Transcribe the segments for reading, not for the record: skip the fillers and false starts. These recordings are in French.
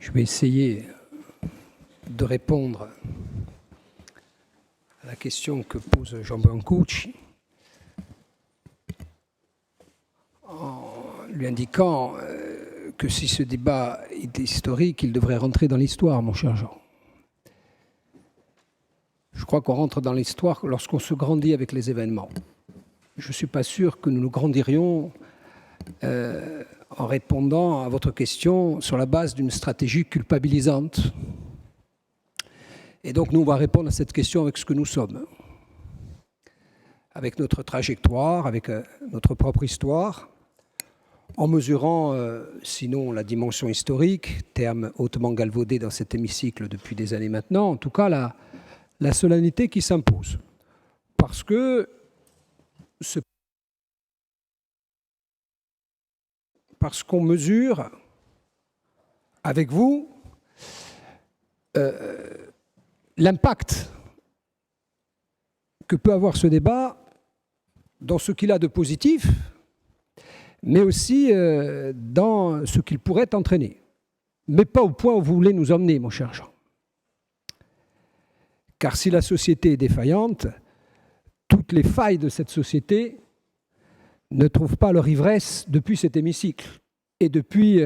Je vais essayer de répondre à la question que pose Jean Brancucci en lui indiquant que si ce débat est historique, il devrait rentrer dans l'histoire, mon cher Jean. Je crois qu'on rentre dans l'histoire lorsqu'on se grandit avec les événements. Je ne suis pas sûr que nous nous grandirions en répondant à votre question sur la base d'une stratégie culpabilisante. Et donc nous, on va répondre à cette question avec ce que nous sommes, avec notre trajectoire, avec notre propre histoire, en mesurant, sinon la dimension historique, terme hautement galvaudé dans cet hémicycle depuis des années maintenant, en tout cas la solennité qui s'impose. Parce que parce qu'on mesure avec vous l'impact que peut avoir ce débat dans ce qu'il a de positif, mais aussi dans ce qu'il pourrait entraîner. Mais pas au point où vous voulez nous emmener, mon cher Jean. Car si la société est défaillante, toutes les failles de cette société ne trouvent pas leur ivresse depuis cet hémicycle et depuis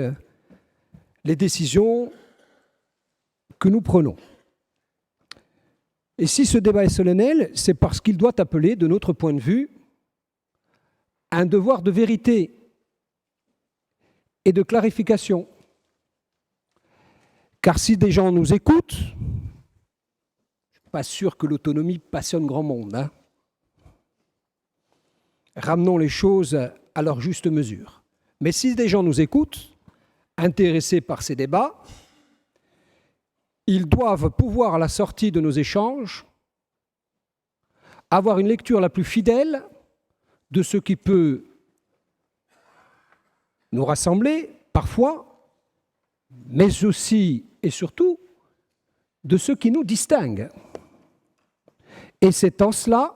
les décisions que nous prenons. Et si ce débat est solennel, c'est parce qu'il doit appeler, de notre point de vue, un devoir de vérité et de clarification. Car si des gens nous écoutent, je ne suis pas sûr que l'autonomie passionne grand monde, hein. Ramenons les choses à leur juste mesure. Mais si des gens nous écoutent, intéressés par ces débats, ils doivent pouvoir, à la sortie de nos échanges, avoir une lecture la plus fidèle de ce qui peut nous rassembler, parfois, mais aussi et surtout de ce qui nous distingue. Et c'est en cela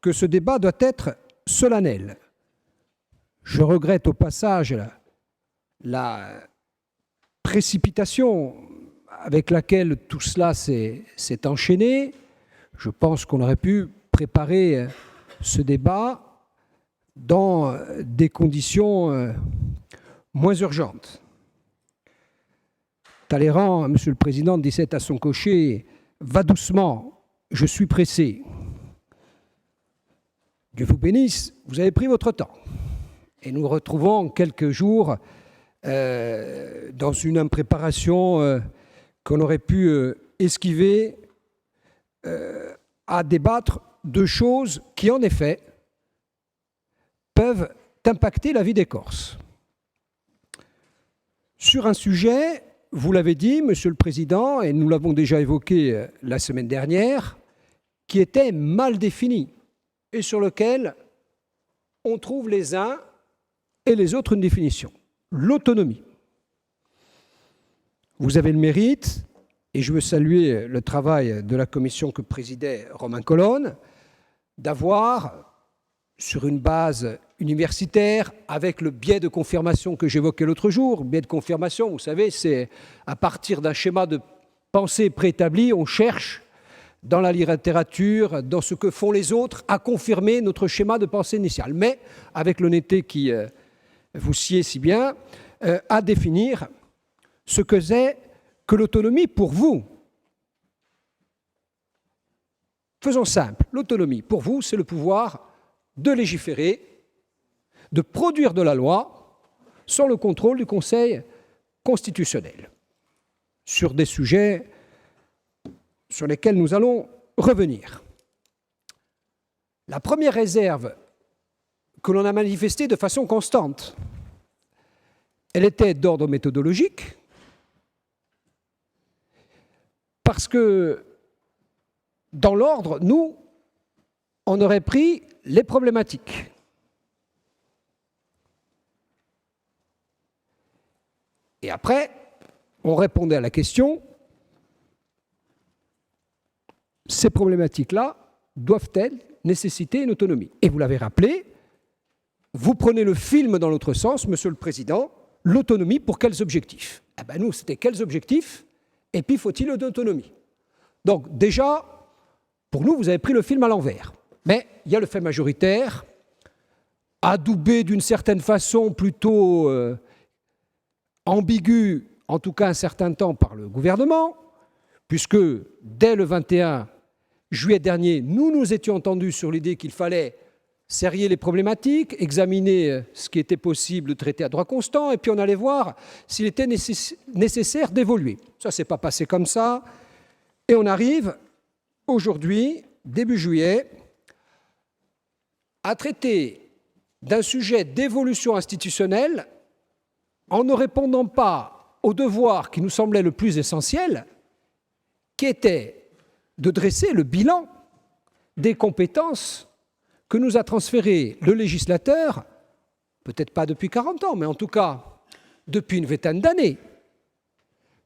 que ce débat doit être solennel. Je regrette au passage la précipitation avec laquelle tout cela s'est enchaîné. Je pense qu'on aurait pu préparer ce débat dans des conditions moins urgentes. Talleyrand, Monsieur le Président, disait à son cocher « Va doucement, je suis pressé ». Dieu vous bénisse, vous avez pris votre temps. Et nous retrouvons quelques jours dans une impréparation qu'on aurait pu esquiver à débattre de choses qui, en effet, peuvent impacter la vie des Corses. Sur un sujet, vous l'avez dit, Monsieur le Président, et nous l'avons déjà évoqué la semaine dernière, qui était mal défini et sur lequel on trouve les uns et les autres une définition. L'autonomie. Vous avez le mérite, et je veux saluer le travail de la commission que présidait Romain Colonne, d'avoir, sur une base universitaire, avec le biais de confirmation que j'évoquais l'autre jour, le biais de confirmation, vous savez, c'est à partir d'un schéma de pensée préétabli, on cherche dans la littérature, dans ce que font les autres, à confirmer notre schéma de pensée initial. Mais, avec l'honnêteté qui vous sied si bien, à définir ce que c'est que l'autonomie pour vous. Faisons simple, l'autonomie pour vous, c'est le pouvoir de légiférer, de produire de la loi, sans le contrôle du Conseil constitutionnel, sur des sujets sur lesquels nous allons revenir. La première réserve que l'on a manifestée de façon constante, elle était d'ordre méthodologique, parce que dans l'ordre, nous, on aurait pris les problématiques. Et après, on répondait à la question, ces problématiques-là doivent-elles nécessiter une autonomie? Et vous l'avez rappelé, vous prenez le film dans l'autre sens, Monsieur le Président, l'autonomie pour quels objectifs? Eh ben nous, c'était quels objectifs et puis faut-il l'autonomie? Donc déjà, pour nous, vous avez pris le film à l'envers. Mais il y a le fait majoritaire, adoubé d'une certaine façon plutôt ambigu, en tout cas un certain temps par le gouvernement, puisque dès le 21 juillet dernier, nous nous étions entendus sur l'idée qu'il fallait serrer les problématiques, examiner ce qui était possible de traiter à droit constant, et puis on allait voir s'il était nécessaire d'évoluer. Ça ne s'est pas passé comme ça, et on arrive aujourd'hui, début juillet, à traiter d'un sujet d'évolution institutionnelle en ne répondant pas au devoir qui nous semblait le plus essentiel, qui était de dresser le bilan des compétences que nous a transférées le législateur, peut-être pas depuis 40 ans, mais en tout cas depuis une vingtaine d'années.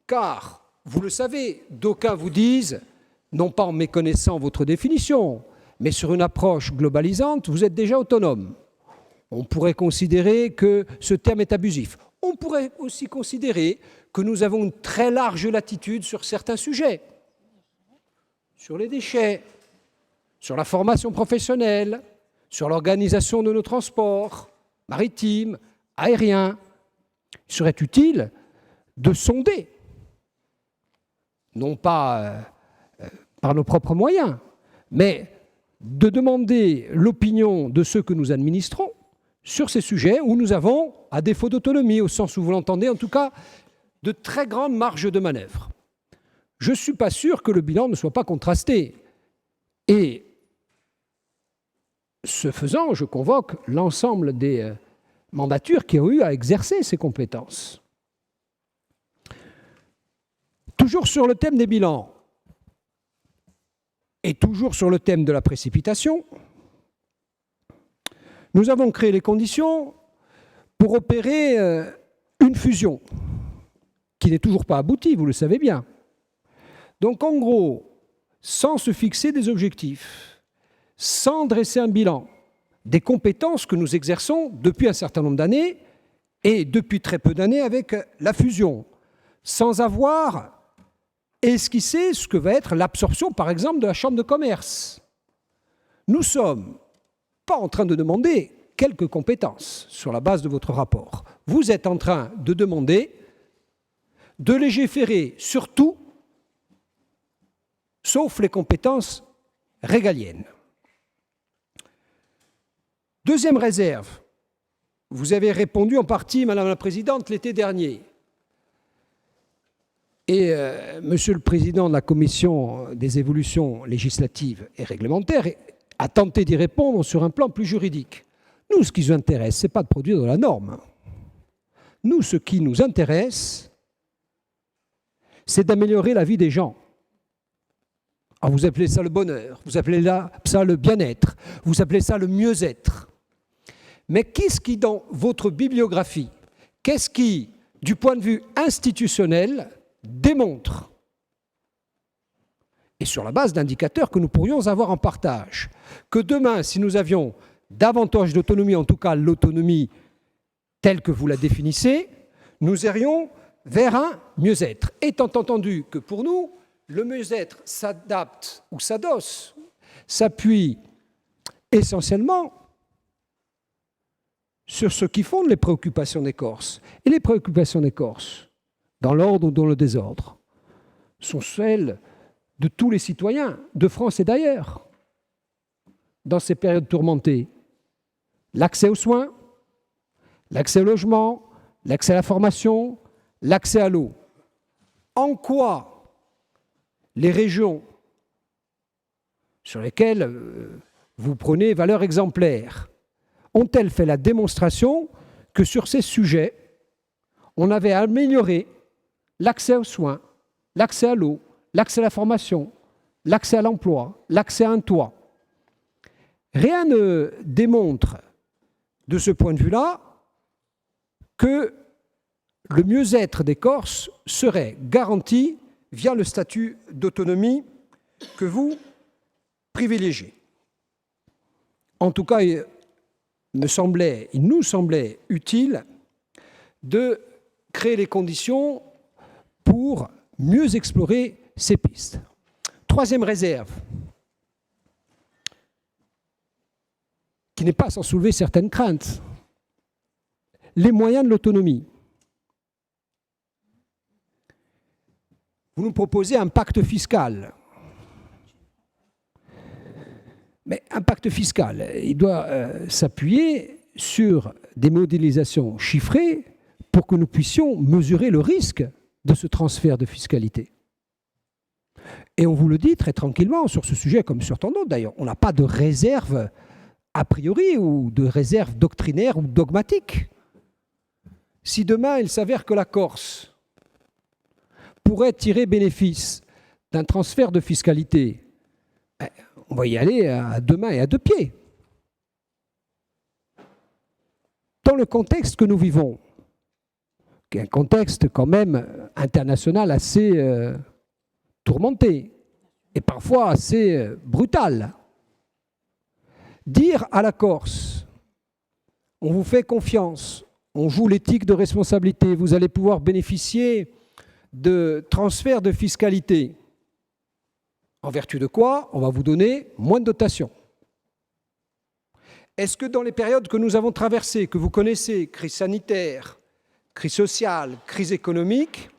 Car, vous le savez, d'aucuns vous disent, non pas en méconnaissant votre définition, mais sur une approche globalisante, vous êtes déjà autonome. On pourrait considérer que ce terme est abusif. On pourrait aussi considérer que nous avons une très large latitude sur certains sujets, sur les déchets, sur la formation professionnelle, sur l'organisation de nos transports maritimes, aériens. Il serait utile de sonder, non pas par nos propres moyens, mais de demander l'opinion de ceux que nous administrons sur ces sujets où nous avons, à défaut d'autonomie, au sens où vous l'entendez, en tout cas, de très grandes marges de manœuvre. Je ne suis pas sûr que le bilan ne soit pas contrasté. Et ce faisant, je convoque l'ensemble des mandatures qui ont eu à exercer ces compétences. Toujours sur le thème des bilans, et toujours sur le thème de la précipitation, nous avons créé les conditions pour opérer une fusion qui n'est toujours pas aboutie, vous le savez bien. Donc en gros, sans se fixer des objectifs, sans dresser un bilan des compétences que nous exerçons depuis un certain nombre d'années et depuis très peu d'années avec la fusion, sans avoir esquissé ce que va être l'absorption, par exemple, de la Chambre de commerce. Nous ne sommes pas en train de demander quelques compétences sur la base de votre rapport. Vous êtes en train de demander de légiférer sur tout, sauf les compétences régaliennes. Deuxième réserve, vous avez répondu en partie, Madame la Présidente, l'été dernier. Et Monsieur le Président de la Commission des évolutions législatives et réglementaires a tenté d'y répondre sur un plan plus juridique. Nous, ce qui nous intéresse, ce n'est pas de produire de la norme. Nous, ce qui nous intéresse, c'est d'améliorer la vie des gens. Alors vous appelez ça le bonheur, vous appelez ça le bien-être, vous appelez ça le mieux-être. Mais qu'est-ce qui, dans votre bibliographie, qu'est-ce qui, du point de vue institutionnel, démontre, et sur la base d'indicateurs que nous pourrions avoir en partage, que demain, si nous avions davantage d'autonomie, en tout cas l'autonomie telle que vous la définissez, nous irions vers un mieux-être. Étant entendu que pour nous, le mieux-être s'adapte ou s'adosse, s'appuie essentiellement sur ce qui fonde les préoccupations des Corses. Et les préoccupations des Corses, dans l'ordre ou dans le désordre, sont celles de tous les citoyens de France et d'ailleurs. Dans ces périodes tourmentées, l'accès aux soins, l'accès au logement, l'accès à la formation, l'accès à l'eau. En quoi les régions sur lesquelles vous prenez valeur exemplaire ont-elles fait la démonstration que sur ces sujets, on avait amélioré l'accès aux soins, l'accès à l'eau, l'accès à la formation, l'accès à l'emploi, l'accès à un toit? Rien ne démontre de ce point de vue-là que le mieux-être des Corses serait garanti via le statut d'autonomie que vous privilégiez. En tout cas, il nous semblait utile de créer les conditions pour mieux explorer ces pistes. Troisième réserve, qui n'est pas sans soulever certaines craintes, les moyens de l'autonomie. Vous nous proposez un pacte fiscal. Mais un pacte fiscal, il doit s'appuyer sur des modélisations chiffrées pour que nous puissions mesurer le risque de ce transfert de fiscalité. Et on vous le dit très tranquillement sur ce sujet, comme sur tant d'autres d'ailleurs. On n'a pas de réserve a priori ou de réserve doctrinaire ou dogmatique. Si demain il s'avère que la Corse pourrait tirer bénéfice d'un transfert de fiscalité, on va y aller à deux mains et à deux pieds. Dans le contexte que nous vivons, qui est un contexte quand même international assez tourmenté et parfois assez brutal, dire à la Corse, on vous fait confiance, on joue l'éthique de responsabilité, vous allez pouvoir bénéficier de transferts de fiscalité, en vertu de quoi on va vous donner moins de dotation. Est-ce que dans les périodes que nous avons traversées, que vous connaissez, crise sanitaire, crise sociale, crise économique,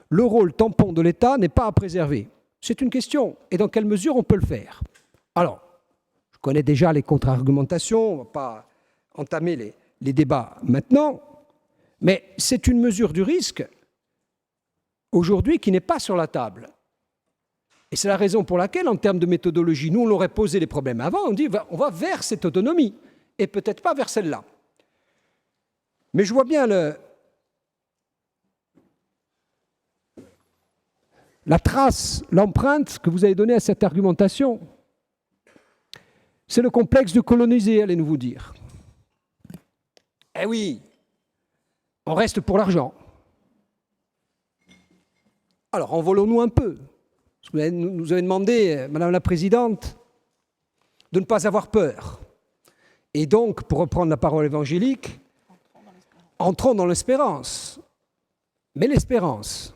le rôle tampon de l'État n'est pas à préserver? C'est une question. Et dans quelle mesure on peut le faire? Alors, je connais déjà les contre-argumentations, on ne va pas entamer les débats maintenant, mais c'est une mesure du risque aujourd'hui qui n'est pas sur la table. Et c'est la raison pour laquelle, en termes de méthodologie, nous, on aurait posé les problèmes avant, on dit on va vers cette autonomie, et peut-être pas vers celle-là. Mais je vois bien la trace, l'empreinte que vous avez donnée à cette argumentation. C'est le complexe de coloniser, allez-nous vous dire. Eh oui, on reste pour l'argent. Alors, envolons-nous un peu. Vous nous avez demandé, Madame la Présidente, de ne pas avoir peur. Et donc, pour reprendre la parole évangélique, entrons dans l'espérance. Mais l'espérance,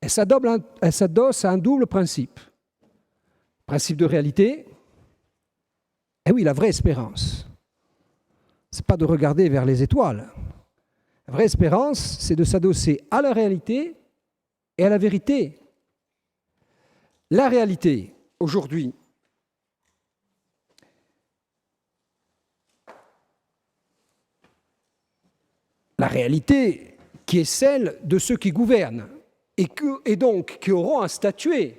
elle s'adosse à un double principe. Principe de réalité. Eh oui, la vraie espérance, ce n'est pas de regarder vers les étoiles. La vraie espérance, c'est de s'adosser à la réalité et à la vérité. La réalité, aujourd'hui, la réalité qui est celle de ceux qui gouvernent et donc qui auront à statuer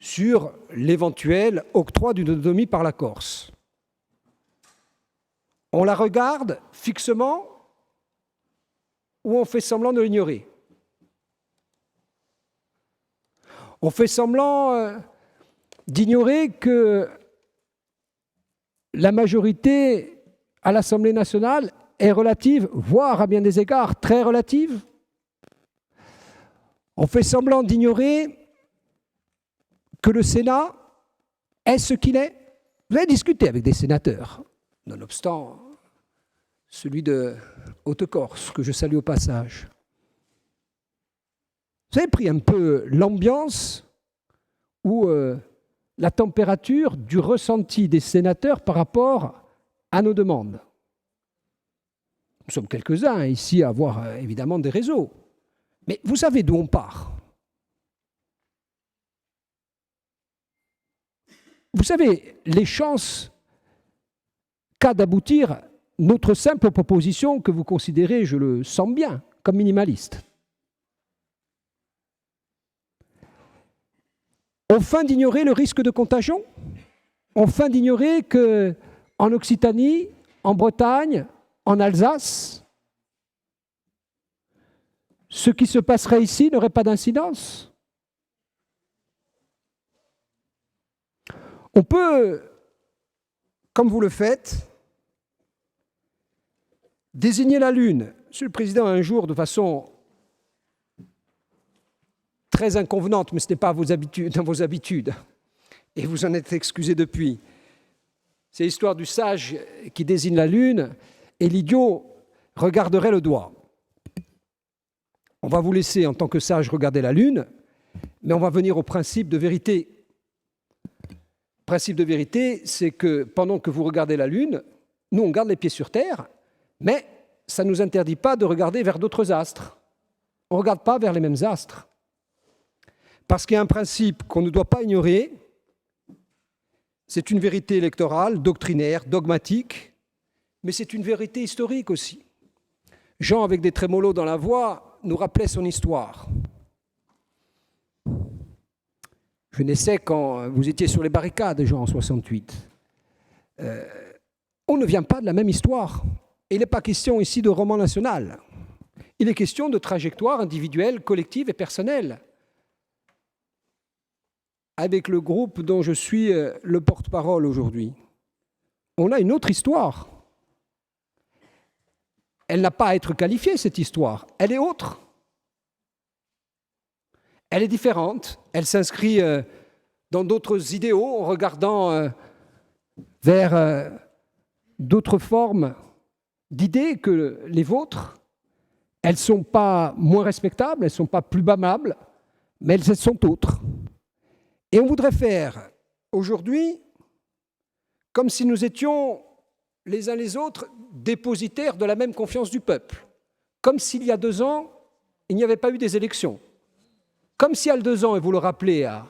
sur l'éventuel octroi d'une autonomie par la Corse. On la regarde fixement ou on fait semblant de l'ignorer? On fait semblant d'ignorer que la majorité à l'Assemblée nationale est relative, voire à bien des égards très relative. On fait semblant d'ignorer que le Sénat est ce qu'il est. Vous avez discuté avec des sénateurs, nonobstant celui de Haute-Corse, que je salue au passage. Vous avez pris un peu l'ambiance ou la température du ressenti des sénateurs par rapport à nos demandes. Nous sommes quelques-uns ici à avoir évidemment des réseaux. Mais vous savez d'où on part. Vous savez, les chances qu'a d'aboutir notre simple proposition que vous considérez, je le sens bien, comme minimaliste. On feint d'ignorer le risque de contagion. On feint d'ignorer qu'en Occitanie, en Bretagne, en Alsace, ce qui se passerait ici n'aurait pas d'incidence. On peut, comme vous le faites, désigner la Lune. Monsieur le Président, un jour, de façon très inconvenante, mais ce n'est pas dans vos habitudes, et vous en êtes excusé depuis. C'est l'histoire du sage qui désigne la Lune, et l'idiot regarderait le doigt. On va vous laisser, en tant que sage, regarder la Lune, mais on va venir au principe de vérité. Le principe de vérité, c'est que pendant que vous regardez la Lune, nous, on garde les pieds sur Terre, mais ça ne nous interdit pas de regarder vers d'autres astres. On ne regarde pas vers les mêmes astres. Parce qu'il y a un principe qu'on ne doit pas ignorer, c'est une vérité électorale, doctrinaire, dogmatique, mais c'est une vérité historique aussi. Jean, avec des trémolos dans la voix, nous rappelait son histoire. Je naissais quand vous étiez sur les barricades, Jean, en 68. On ne vient pas de la même histoire. Et il n'est pas question ici de roman national. Il est question de trajectoire individuelle, collective et personnelle. Avec le groupe dont je suis le porte-parole aujourd'hui, on a une autre histoire. Elle n'a pas à être qualifiée, cette histoire. Elle est autre. Elle est différente. Elle s'inscrit dans d'autres idéaux en regardant vers d'autres formes d'idées que les vôtres. Elles ne sont pas moins respectables, elles ne sont pas plus blâmables, mais elles sont autres. Et on voudrait faire aujourd'hui comme si nous étions les uns les autres dépositaires de la même confiance du peuple. Comme s'il y a 2 ans, il n'y avait pas eu des élections. Comme s'il y a 2 ans, et vous le rappelez à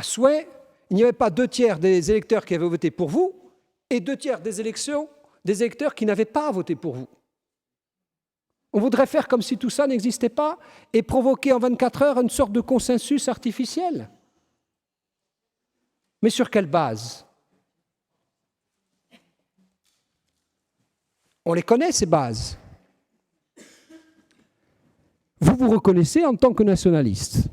souhait, il n'y avait pas 2/3 des électeurs qui avaient voté pour vous et 2/3 des électeurs qui n'avaient pas voté pour vous. On voudrait faire comme si tout ça n'existait pas et provoquer en 24 heures une sorte de consensus artificiel. Mais sur quelle base? On les connaît, ces bases. Vous vous reconnaissez en tant que nationaliste.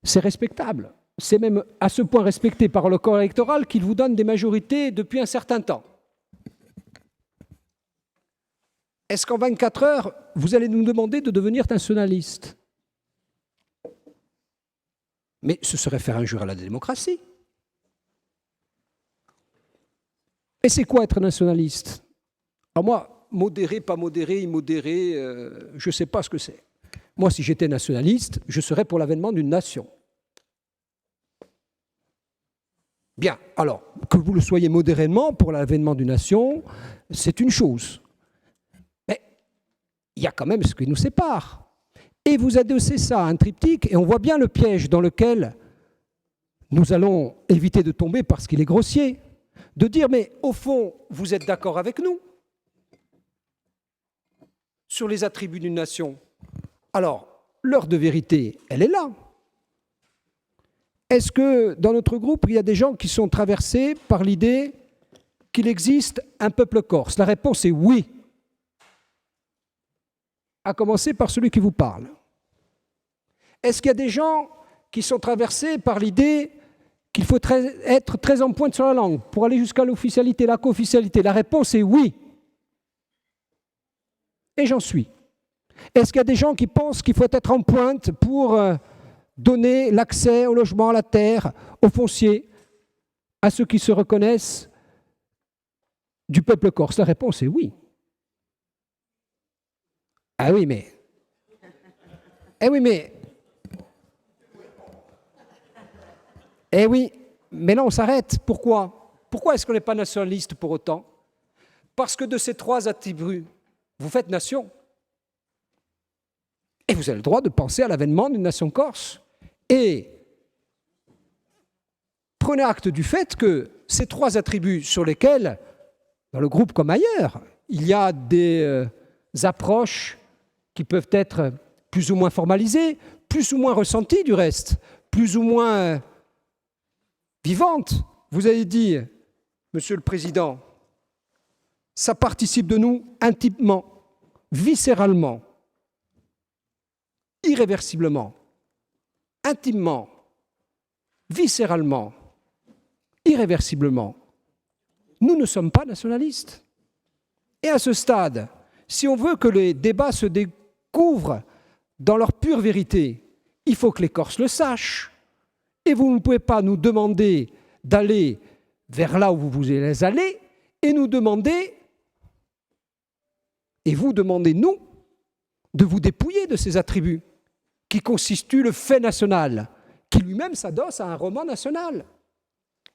C'est respectable. C'est même à ce point respecté par le corps électoral qu'il vous donne des majorités depuis un certain temps. Est-ce qu'en 24 heures, vous allez nous demander de devenir nationaliste? Mais ce serait faire injure à la démocratie. Et c'est quoi être nationaliste? Alors moi, modéré, pas modéré, immodéré, je ne sais pas ce que c'est. Moi, si j'étais nationaliste, je serais pour l'avènement d'une nation. Bien, alors, que vous le soyez modérément pour l'avènement d'une nation, c'est une chose. Mais il y a quand même ce qui nous sépare. Et vous adossez ça à un triptyque, et on voit bien le piège dans lequel nous allons éviter de tomber parce qu'il est grossier. De dire, mais au fond, vous êtes d'accord avec nous sur les attributs d'une nation. Alors, l'heure de vérité, elle est là. Est-ce que dans notre groupe, il y a des gens qui sont traversés par l'idée qu'il existe un peuple corse? La réponse est oui. À commencer par celui qui vous parle. Est-ce qu'il y a des gens qui sont traversés par l'idée qu'il faut être très en pointe sur la langue pour aller jusqu'à l'officialité, la co-officialité? La réponse est oui. Et j'en suis. Est-ce qu'il y a des gens qui pensent qu'il faut être en pointe pour donner l'accès au logement, à la terre, au foncier, à ceux qui se reconnaissent du peuple corse? La réponse est oui. Ah oui, mais... Eh oui, mais... Eh oui, mais là on s'arrête. Pourquoi? Pourquoi est-ce qu'on n'est pas nationaliste pour autant? Parce que de ces 3 attributs, vous faites nation. Et vous avez le droit de penser à l'avènement d'une nation corse. Et prenez acte du fait que ces 3 attributs sur lesquels, dans le groupe comme ailleurs, il y a des approches qui peuvent être plus ou moins formalisées, plus ou moins ressenties du reste, plus ou moins vivantes. Vous avez dit, Monsieur le Président, ça participe de nous intimement, viscéralement, irréversiblement, intimement, viscéralement, irréversiblement. Nous ne sommes pas nationalistes. Et à ce stade, si on veut que les débats se découvrent dans leur pure vérité, il faut que les Corses le sachent. Et vous ne pouvez pas nous demander d'aller vers là où vous voulez aller et nous demander, et vous demandez nous, de vous dépouiller de ces attributs qui constituent le fait national, qui lui-même s'adosse à un roman national.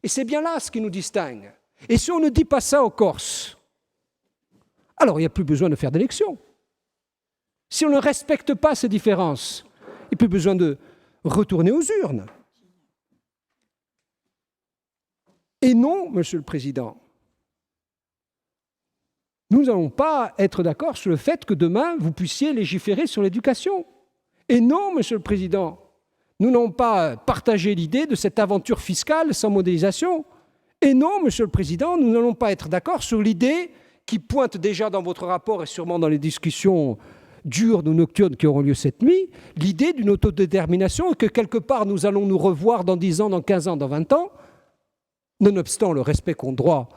Et c'est bien là ce qui nous distingue. Et si on ne dit pas ça aux Corses, alors il n'y a plus besoin de faire d'élection. Si on ne respecte pas ces différences, il n'y a plus besoin de retourner aux urnes. Et non, Monsieur le Président, nous n'allons pas être d'accord sur le fait que demain, vous puissiez légiférer sur l'éducation. Et non, Monsieur le Président, nous n'allons pas partager l'idée de cette aventure fiscale sans modélisation. Et non, Monsieur le Président, nous n'allons pas être d'accord sur l'idée qui pointe déjà dans votre rapport et sûrement dans les discussions diurnes ou nocturnes qui auront lieu cette nuit, l'idée d'une autodétermination et que quelque part nous allons nous revoir dans 10 ans, dans 15 ans, dans 20 ans, nonobstant le respect qu'on doit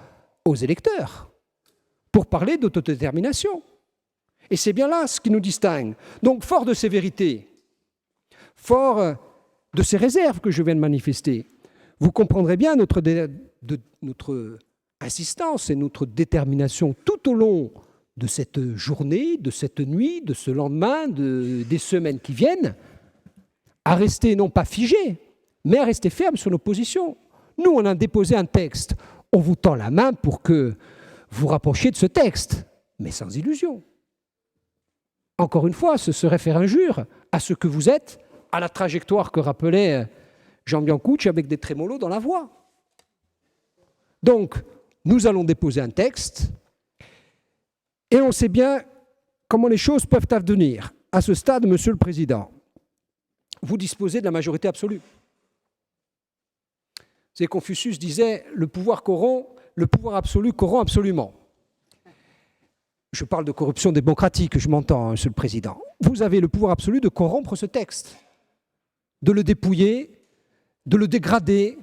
aux électeurs, pour parler d'autodétermination. Et c'est bien là ce qui nous distingue. Donc, fort de ces vérités, fort de ces réserves que je viens de manifester, vous comprendrez bien notre insistance et notre détermination tout au long de cette journée, de cette nuit, de ce lendemain, des semaines qui viennent, à rester non pas figés, mais à rester fermes sur nos positions. Nous, on a déposé un texte. On vous tend la main pour que vous rapprochiez de ce texte, mais sans illusion. Encore une fois, ce serait faire injure à ce que vous êtes, à la trajectoire que rappelait Jean Biancucci avec des trémolos dans la voix. Donc, nous allons déposer un texte et on sait bien comment les choses peuvent advenir. À ce stade, Monsieur le Président, vous disposez de la majorité absolue. C'est Confucius disait « le pouvoir corrompt, le pouvoir absolu corrompt absolument ». Je parle de corruption démocratique, je m'entends, Monsieur le Président. Vous avez le pouvoir absolu de corrompre ce texte, de le dépouiller, de le dégrader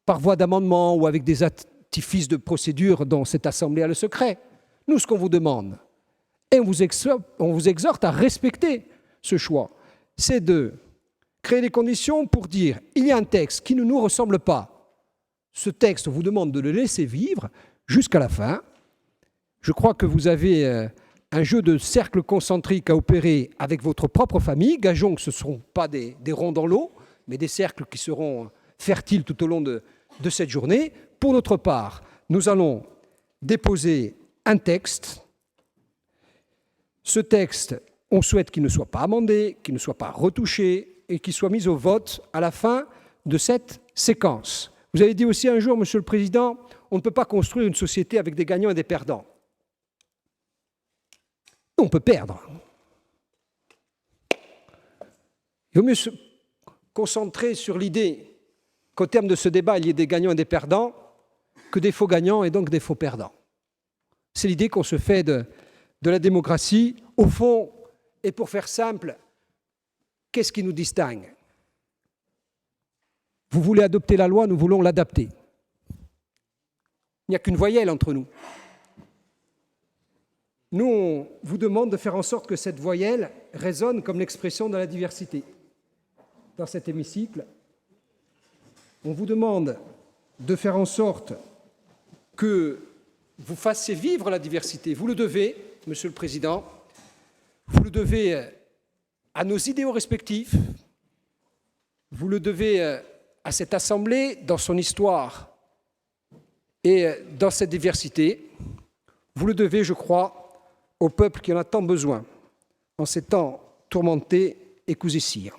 par voie d'amendement ou avec des artifices de procédure dont cette Assemblée a le secret. Nous, ce qu'on vous demande, et on vous exhorte à respecter ce choix, c'est de créer les conditions pour dire il y a un texte qui ne nous ressemble pas. Ce texte, on vous demande de le laisser vivre jusqu'à la fin. Je crois que vous avez un jeu de cercle concentrique à opérer avec votre propre famille. Gageons que ce ne seront pas des ronds dans l'eau, mais des cercles qui seront fertiles tout au long de cette journée. Pour notre part, nous allons déposer un texte. Ce texte, on souhaite qu'il ne soit pas amendé, qu'il ne soit pas retouché et qu'il soit mis au vote à la fin de cette séquence. Vous avez dit aussi un jour, Monsieur le Président, on ne peut pas construire une société avec des gagnants et des perdants. On peut perdre. Il vaut mieux se concentrer sur l'idée qu'au terme de ce débat, il y ait des gagnants et des perdants que des faux gagnants et donc des faux perdants. C'est l'idée qu'on se fait de la démocratie. Au fond, et pour faire simple, qu'est-ce qui nous distingue ? Vous voulez adopter la loi, nous voulons l'adapter. Il n'y a qu'une voyelle entre nous. Nous, on vous demande de faire en sorte que cette voyelle résonne comme l'expression de la diversité. Dans cet hémicycle, on vous demande de faire en sorte que vous fassiez vivre la diversité. Vous le devez, Monsieur le Président, vous le devez à nos idéaux respectifs, vous le devez à cette Assemblée dans son histoire et dans cette diversité. Vous le devez, je crois, au peuple qui en a tant besoin en ces temps tourmentés et cousés cire.